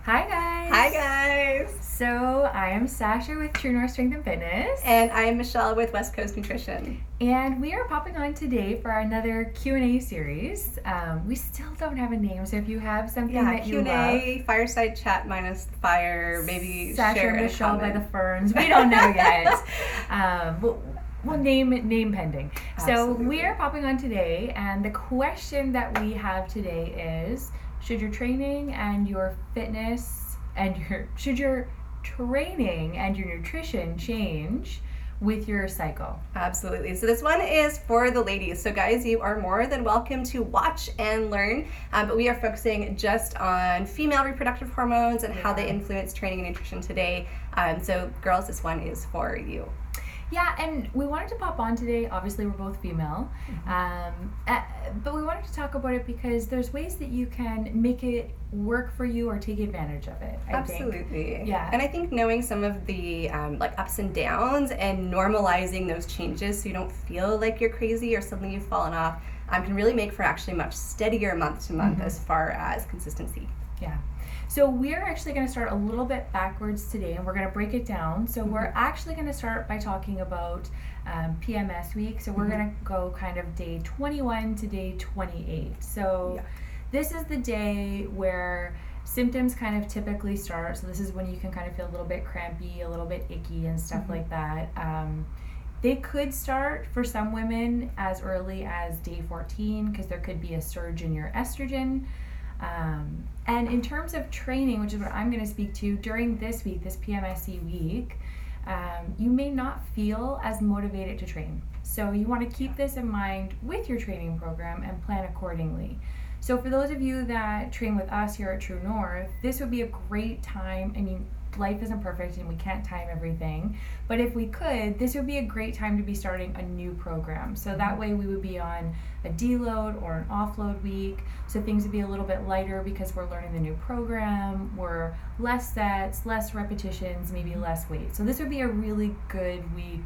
Hi guys! Hi guys! So I am Sasha with True North Strength and Fitness. And I'm Michelle with West Coast Nutrition. And we are popping on today for another Q&A series. We still don't have a name, so if you have something that you Q&A, love. Fireside chat minus the fire, maybe Sasha share and in a Michelle by comment. the Ferns. We don't know yet. We'll name pending. Absolutely. So we are popping on today, and the question that we have today is, should your training and your fitness and your training and your nutrition change with your cycle? Absolutely. So this one is for the ladies. So guys, you are more than welcome to watch and learn, but we are focusing just on female reproductive hormones and how they influence training and nutrition today. So girls, this one is for you. Yeah, and we wanted to pop on today. Obviously, we're both female, but we wanted to talk about it because there's ways that you can make it work for you or take advantage of it. I Absolutely. think. Yeah. And I think knowing some of the ups and downs and normalizing those changes so you don't feel like you're crazy or suddenly you've fallen off can really make for actually much steadier month to month as far as consistency. Yeah. So we're actually going to start a little bit backwards today, and we're going to break it down. So we're actually going to start by talking about PMS week. So we're going to go kind of day 21 to day 28. So this is the day where symptoms kind of typically start. So this is when you can kind of feel a little bit crampy, a little bit icky and stuff like that. They could start for some women as early as day 14 because there could be a surge in your estrogen. And in terms of training, which is what I'm going to speak to during this week, this PMSE week, you may not feel as motivated to train. So you want to keep this in mind with your training program and plan accordingly. So for those of you that train with us here at True North, this would be a great time. I mean, life isn't perfect and we can't time everything, but if we could, this would be a great time to be starting a new program. So that way we would be on a deload or an offload week, so things would be a little bit lighter because we're learning the new program, we're less sets, less repetitions, maybe less weight. So this would be a really good week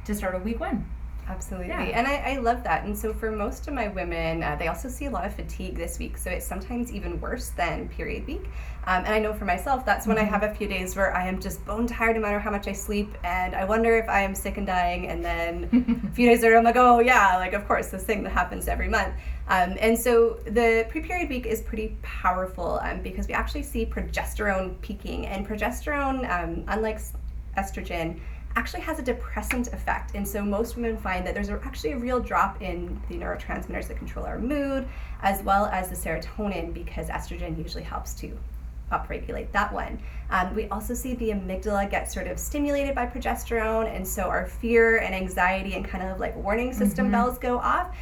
to start a week one. Absolutely. Yeah. And I love that. And so for most of my women, they also see a lot of fatigue this week. So it's sometimes even worse than period week. And I know for myself, that's when I have a few days where I am just bone tired no matter how much I sleep. And I wonder if I am sick and dying. And then a few days later, I'm like, oh yeah, like of course, this thing that happens every month. And so the pre-period week is pretty powerful because we actually see progesterone peaking. And progesterone, unlike estrogen, actually has a depressant effect. And so most women find that there's actually a real drop in the neurotransmitters that control our mood, as well as the serotonin, because estrogen usually helps to upregulate that one. We also see the amygdala get sort of stimulated by progesterone, and so our fear and anxiety and kind of like warning system bells go off.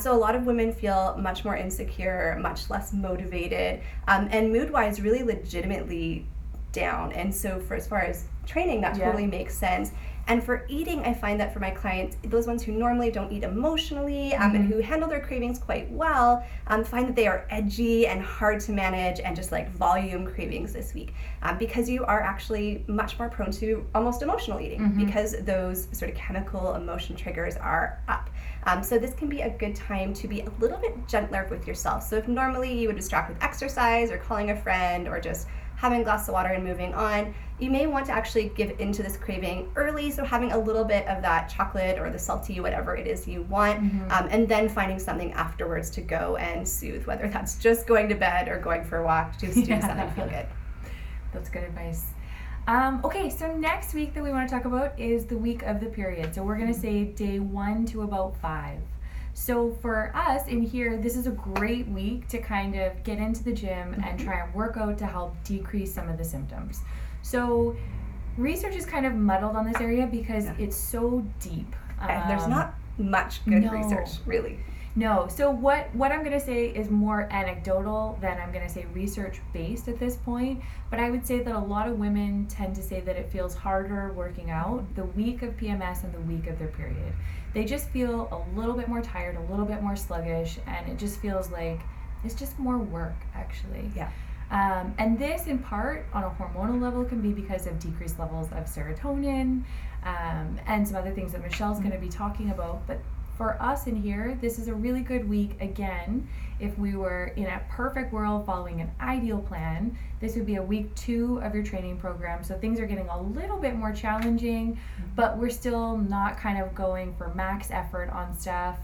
So a lot of women feel much more insecure, much less motivated, and mood-wise really legitimately down. And so for as far as training, that totally makes sense. And for eating, I find that for my clients, those ones who normally don't eat emotionally and who handle their cravings quite well, find that they are edgy and hard to manage and just like volume cravings this week because you are actually much more prone to almost emotional eating because those sort of chemical emotion triggers are up. So this can be a good time to be a little bit gentler with yourself. So if normally you would distract with exercise or calling a friend or just having a glass of water and moving on, you may want to actually give into this craving early, so having a little bit of that chocolate or the salty, whatever it is you want, and then finding something afterwards to go and soothe, whether that's just going to bed or going for a walk, just doing something to feel good. That's good advice. Okay, so next week that we want to talk about is the week of the period. So we're going to say day 1 to about 5. So for us in here, this is a great week to kind of get into the gym and try and work out to help decrease some of the symptoms. So research is kind of muddled on this area because it's so deep. And there's not much good research, really. No. So what I'm going to say is more anecdotal than I'm going to say research-based at this point. But I would say that a lot of women tend to say that it feels harder working out the week of PMS and the week of their period. They just feel a little bit more tired, a little bit more sluggish, and it just feels like it's just more work, actually. Yeah. And this, in part, on a hormonal level, can be because of decreased levels of serotonin and some other things that Michelle's going to be talking about. But for us in here, this is a really good week. Again, if we were in a perfect world following an ideal plan, this would be a week 2 of your training program. So things are getting a little bit more challenging, but we're still not kind of going for max effort on stuff.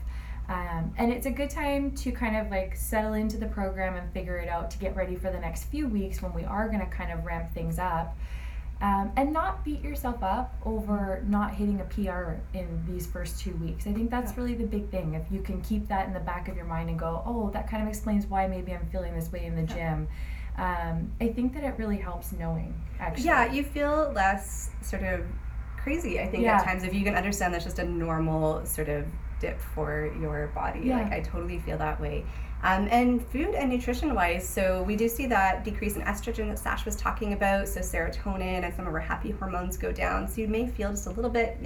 And it's a good time to kind of like settle into the program and figure it out to get ready for the next few weeks when we are going to kind of ramp things up. And not beat yourself up over not hitting a PR in these first 2 weeks. I think that's really the big thing. If you can keep that in the back of your mind and go, oh, that kind of explains why maybe I'm feeling this way in the gym. I think that it really helps knowing, actually. Yeah, you feel less sort of crazy, I think, at times, if you can understand that's just a normal sort of dip for your body. Like, I totally feel that way. And food and nutrition wise, so we do see that decrease in estrogen that Sash was talking about, so serotonin and some of our happy hormones go down, so you may feel just a little bit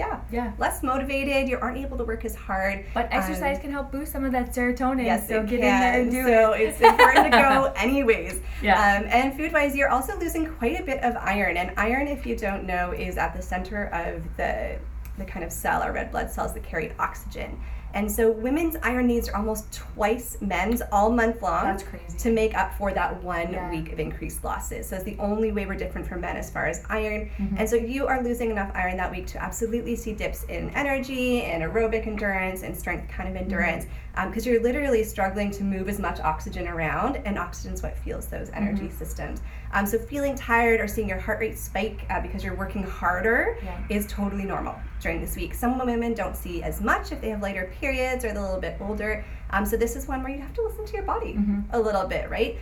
less motivated, you aren't able to work as hard, but exercise can help boost some of that serotonin. Yes, so it get can. in there and do so it. It's important to go anyways. And food wise, you're also losing quite a bit of iron, and iron, if you don't know, is at the center of the kind of cell, our red blood cells that carry oxygen. And so women's iron needs are almost twice men's all month long. That's crazy. To make up for that 1 week of increased losses. So it's the only way we're different from men as far as iron. And so you are losing enough iron that week to absolutely see dips in energy and aerobic endurance and strength kind of endurance, because you're literally struggling to move as much oxygen around, and oxygen is what fuels those energy systems. So feeling tired or seeing your heart rate spike because you're working harder is totally normal during this week. Some women don't see as much if they have lighter periods or they're a little bit older. So this is one where you have to listen to your body a little bit, right?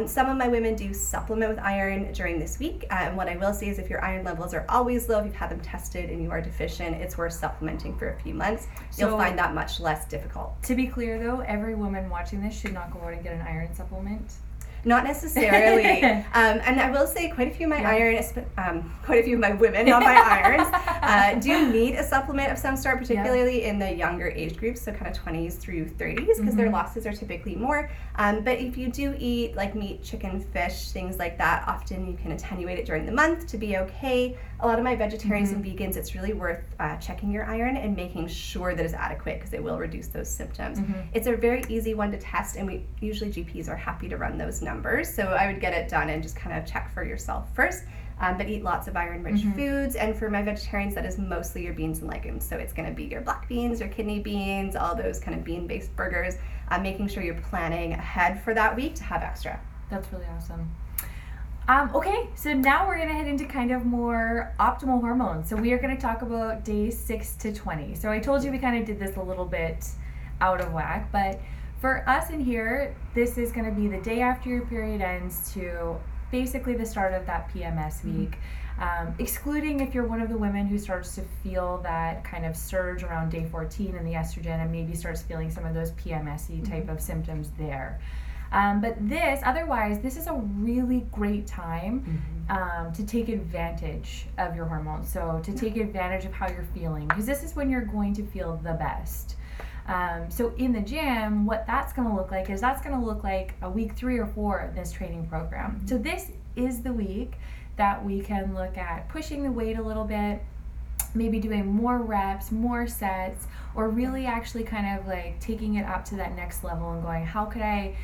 Some of my women do supplement with iron during this week. And what I will say is if your iron levels are always low, if you've had them tested and you are deficient, it's worth supplementing for a few months. You'll find that much less difficult. To be clear though, every woman watching this should not go out and get an iron supplement. Not necessarily. And I will say quite a few of my quite a few of my women, not my irons, do need a supplement of some sort, particularly in the younger age groups, so kind of 20s through 30s, because their losses are typically more. But if you do eat like meat, chicken, fish, things like that, often you can attenuate it during the month to be okay. A lot of my vegetarians and vegans, it's really worth checking your iron and making sure that it's adequate, because it will reduce those symptoms. It's a very easy one to test, and usually GPs are happy to run those numbers, so I would get it done and just kind of check for yourself first. But eat lots of iron-rich foods, and for my vegetarians, that is mostly your beans and legumes. So it's going to be your black beans, your kidney beans, all those kind of bean-based burgers, making sure you're planning ahead for that week to have extra. That's really awesome. Okay, so now we're going to head into kind of more optimal hormones. So we are going to talk about days 6 to 20. So I told you we kind of did this a little bit out of whack, but for us in here, this is going to be the day after your period ends to basically the start of that PMS week, excluding if you're one of the women who starts to feel that kind of surge around day 14 in the estrogen and maybe starts feeling some of those PMS-y type of symptoms there. But otherwise, this is a really great time to take advantage of your hormones. So to take advantage of how you're feeling, because this is when you're going to feel the best. So in the gym, what that's going to look like is that's going to look like a week 3 or 4 of this training program. So this is the week that we can look at pushing the weight a little bit, maybe doing more reps, more sets, or really actually kind of like taking it up to that next level and going, how could I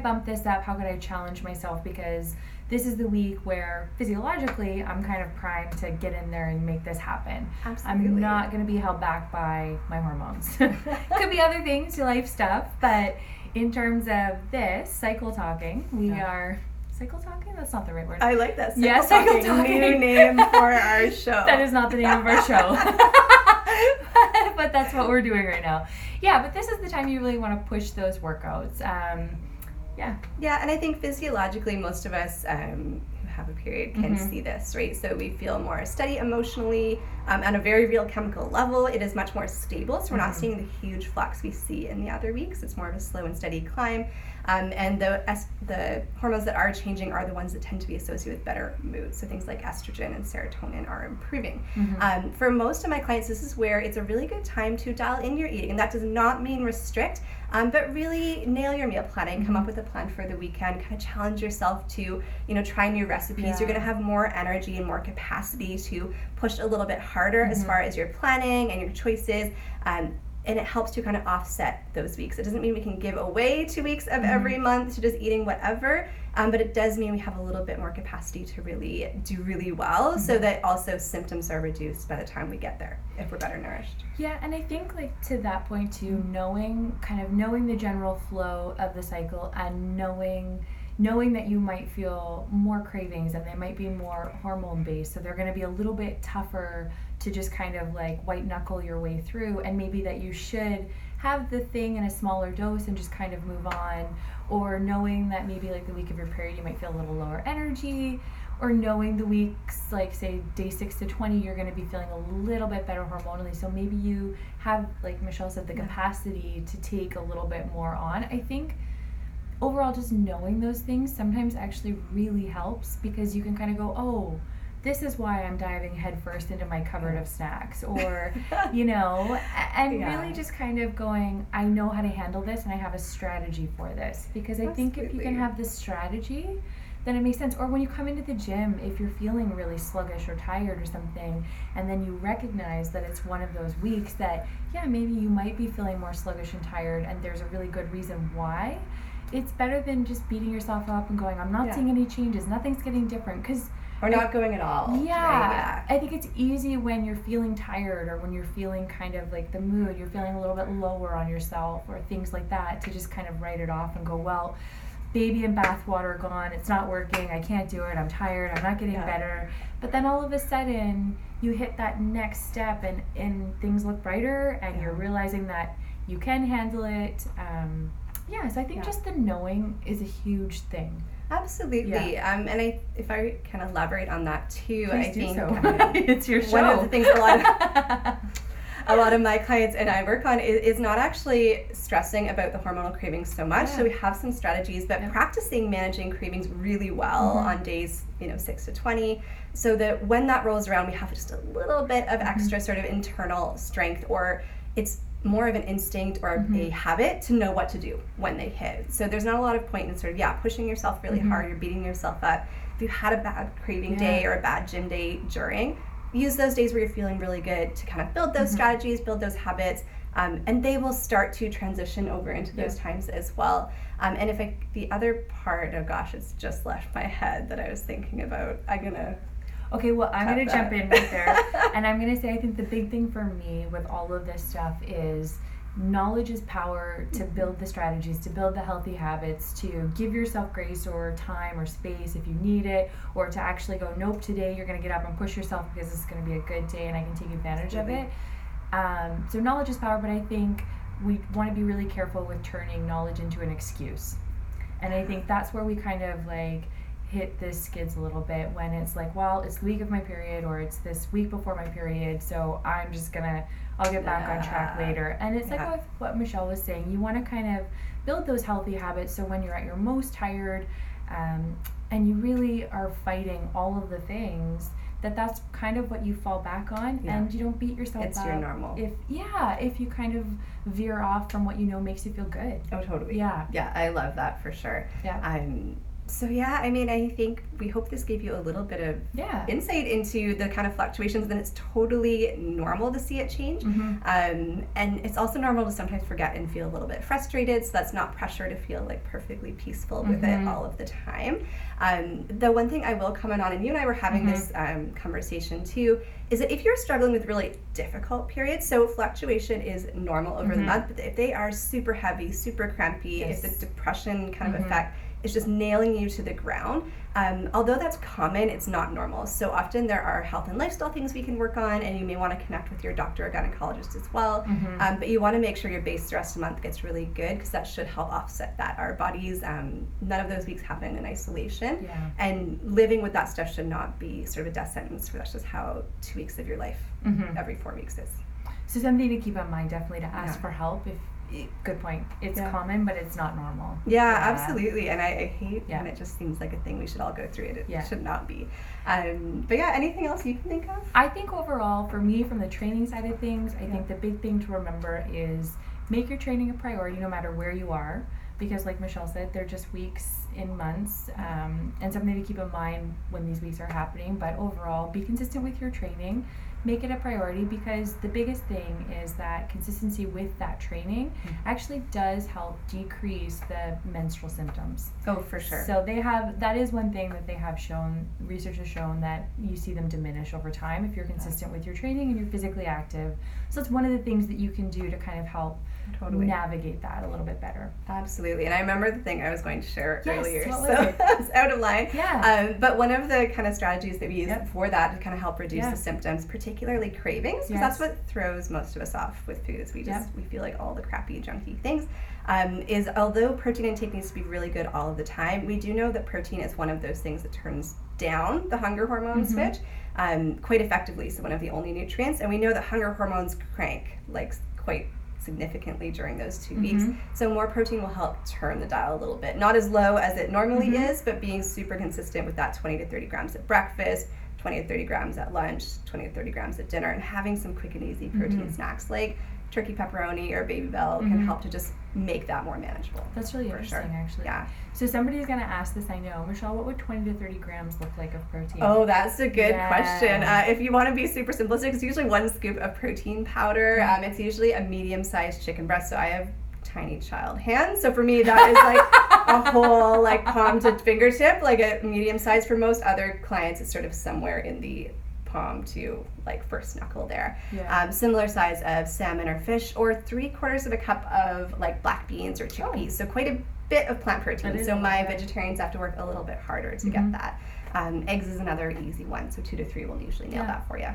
bump this up? How could I challenge myself? Because this is the week where physiologically I'm kind of primed to get in there and make this happen. Absolutely. I'm not going to be held back by my hormones. Could be other things, life stuff, but in terms of this, cycle talking, we are... Cycle talking? That's not the right word. I like that. Cycle talking. New name for our show. That is not the name of our show. But that's what we're doing right now. Yeah, but this is the time you really want to push those workouts. Yeah, and I think physiologically most of us who have a period can see this, right? So we feel more steady emotionally on a very real chemical level. It is much more stable, so we're not seeing the huge flux we see in the other weeks. It's more of a slow and steady climb. And the hormones that are changing are the ones that tend to be associated with better mood. So things like estrogen and serotonin are improving. For most of my clients, this is where it's a really good time to dial in your eating. And that does not mean restrict, but really nail your meal planning. Come up with a plan for the weekend. Kind of challenge yourself to, try new recipes. You're going to have more energy and more capacity to push a little bit harder as far as your planning and your choices. and it helps to kind of offset those weeks. It doesn't mean we can give away 2 weeks of every month to just eating whatever, but it does mean we have a little bit more capacity to really do really well, so that also symptoms are reduced by the time we get there if we're better nourished. Yeah, and I think like to that point too, knowing the general flow of the cycle and knowing that you might feel more cravings and they might be more hormone based, so they're going to be a little bit tougher to just kind of like white knuckle your way through, and maybe that you should have the thing in a smaller dose and just kind of move on, or knowing that maybe like the week of your period you might feel a little lower energy, or knowing the weeks like say day 6 to 20 you're going to be feeling a little bit better hormonally, so maybe you have, like Michelle said, the capacity to take a little bit more on. I think overall just knowing those things sometimes actually really helps, because you can kind of go, oh, this is why I'm diving headfirst into my cupboard of snacks, or and really just kind of going, I know how to handle this and I have a strategy for this, because I think if you can have this strategy, then it makes sense. Or when you come into the gym, if you're feeling really sluggish or tired or something, and then you recognize that it's one of those weeks that, maybe you might be feeling more sluggish and tired, and there's a really good reason why, it's better than just beating yourself up and going, I'm not seeing any changes, nothing's getting different, because or not going at all. Yeah. I think it's easy when you're feeling tired, or when you're feeling kind of like the mood, you're feeling a little bit lower on yourself or things like that, to just kind of write it off and go, well, baby and bath water gone, it's not working, I can't do it, I'm tired, I'm not getting better. But then all of a sudden you hit that next step and things look brighter, and you're realizing that you can handle it. So I think just the knowing is a huge thing. Absolutely. And if I can elaborate on that too, Please I do think so. It's your show. One of the things a lot of my clients and I work on is not actually stressing about the hormonal cravings so much. So we have some strategies, but practicing managing cravings really well on days 6 to 20, so that when that rolls around, we have just a little bit of extra sort of internal strength, or it's more of an instinct or a habit to know what to do when they hit. So there's not a lot of point in sort of pushing yourself really hard, you're beating yourself up. If you had a bad craving day or a bad gym day during, use those days where you're feeling really good to kind of build those strategies, build those habits, and they will start to transition over into those times as well. And the other part, oh gosh, it's just left my head that I was thinking about. Okay, well, I'm going to jump in right there. And I'm going to say, I think the big thing for me with all of this stuff is knowledge is power, to build the strategies, to build the healthy habits, to give yourself grace or time or space if you need it, or to actually go, nope, today you're going to get up and push yourself because it's going to be a good day and I can take advantage of it. So knowledge is power, but I think we want to be really careful with turning knowledge into an excuse. And I think that's where we kind of like hit the skids a little bit, when it's like, well, it's the week of my period, or it's this week before my period, so I'm just I'll get back on track later. And it's like what Michelle was saying, you want to kind of build those healthy habits, so when you're at your most tired and you really are fighting all of the things, that's kind of what you fall back on, and you don't beat yourself up. It's your normal. If you kind of veer off from what makes you feel good. Oh, totally. Yeah, I love that for sure. So I think we hope this gave you a little bit of insight into the kind of fluctuations. Then it's totally normal to see it change, and it's also normal to sometimes forget and feel a little bit frustrated. So that's not pressure to feel like perfectly peaceful with it all of the time. The one thing I will comment on, and you and I were having this conversation too, is that if you're struggling with really difficult periods, so fluctuation is normal over the month, but if they are super heavy, super crampy, if the depression kind of effect is just nailing you to the ground, although that's common, it's not normal. So often there are health and lifestyle things we can work on, and you may want to connect with your doctor or gynecologist as well. But you want to make sure your base stress month gets really good, because that should help offset that. Our bodies, none of those weeks happen in isolation, and living with that stuff should not be sort of a death sentence, for that's just how 2 weeks of your life every 4 weeks is. So something to keep in mind, definitely, to ask for help. Good point. It's common, but it's not normal. Absolutely. And I hate when it just seems like a thing we should all go through. It should not be. But anything else you can think of? I think overall, for me, from the training side of things, I think the big thing to remember is make your training a priority no matter where you are, because like Michelle said, they're just weeks in months, and something to keep in mind when these weeks are happening. But overall, be consistent with your training. Make it a priority, because the biggest thing is that consistency with that training actually does help decrease the menstrual symptoms. Oh, for sure. So that is one thing that they have shown, research has shown, that you see them diminish over time if you're consistent with your training and you're physically active. So it's one of the things that you can do to kind of help navigate that a little bit better. Absolutely. And I remember the thing I was going to share earlier. What so was it? it's out of line. Yeah. But one of the kind of strategies that we use for that to kind of help reduce the symptoms, particularly cravings, because that's what throws most of us off with food, is we feel like all the crappy, junky things. Is although protein intake needs to be really good all of the time, we do know that protein is one of those things that turns down the hunger hormone switch quite effectively. So one of the only nutrients, and we know that hunger hormones crank like quite significantly during those 2 weeks. So more protein will help turn the dial a little bit. Not as low as it normally is, but being super consistent with that 20 to 30 grams at breakfast, 20 to 30 grams at lunch, 20 to 30 grams at dinner, and having some quick and easy protein snacks like turkey pepperoni or Baby Bell can help to just make that more manageable. That's really interesting, actually. Yeah. So somebody's going to ask this, I know. Michelle, what would 20 to 30 grams look like of protein? Oh, that's a good question. If you want to be super simplistic, it's usually 1 scoop of protein powder. It's usually a medium-sized chicken breast. So I have tiny child hands. So for me, that is like a whole like palm to fingertip, like a medium size. For most other clients, it's sort of somewhere in the palm to like first knuckle there. Similar size of salmon or fish, or 3/4 of a cup of like black beans or chickpeas. So quite a bit of plant protein. So my vegetarians have to work a little bit harder to get that. Eggs is another easy one. So 2 to 3 will usually nail that for you.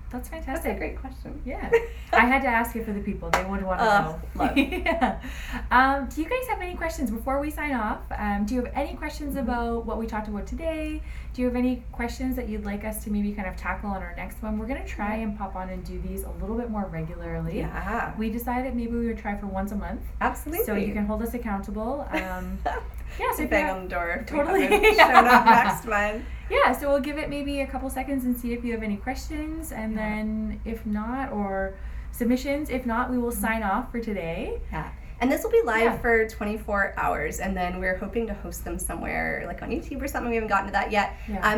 That's fantastic. That's a great question. Yeah. I had to ask it for the people. They would want to know. Love. Do you guys have any questions before we sign off? Do you have any questions about what we talked about today? Do you have any questions that you'd like us to maybe kind of tackle on our next one? We're going to try and pop on and do these a little bit more regularly. Yeah. We decided maybe we would try for once a month. Absolutely. So you can hold us accountable. So bang on the door. Totally. Shown up next month. Yeah, so we'll give it maybe a couple seconds and see if you have any questions, and then if not, or submissions, if not, we will sign off for today. Yeah. And this will be live for 24 hours, and then we're hoping to host them somewhere like on YouTube or something. We haven't gotten to that yet.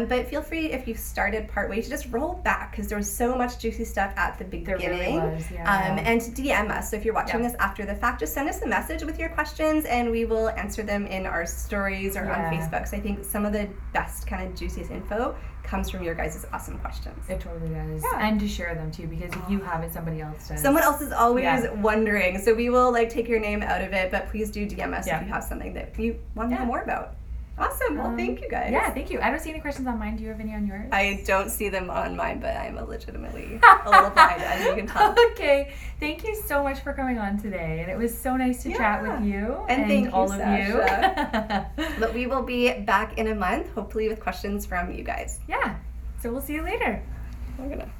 But feel free, if you started partway, to just roll back, because there was so much juicy stuff at the beginning. There really was, and to DM us. So if you're watching this after the fact, just send us a message with your questions, and we will answer them in our stories or on Facebook. So I think some of the best kind of juiciest info comes from your guys' awesome questions. It totally does. And to share them too, because if you have it, somebody else does. Someone else is always wondering. So we will like take your name out of it, but please do DM us if you have something that you want to know more about. Awesome. Well, thank you guys. Yeah, thank you. I don't see any questions on mine. Do you have any on yours? I don't see them on mine, but I'm legitimately a little blind, as you can tell. Okay. Thank you so much for coming on today. And it was so nice to chat with you. And thank all you, of Sasha. you. But we will be back in a month, hopefully with questions from you guys. Yeah. So we'll see you later. We're gonna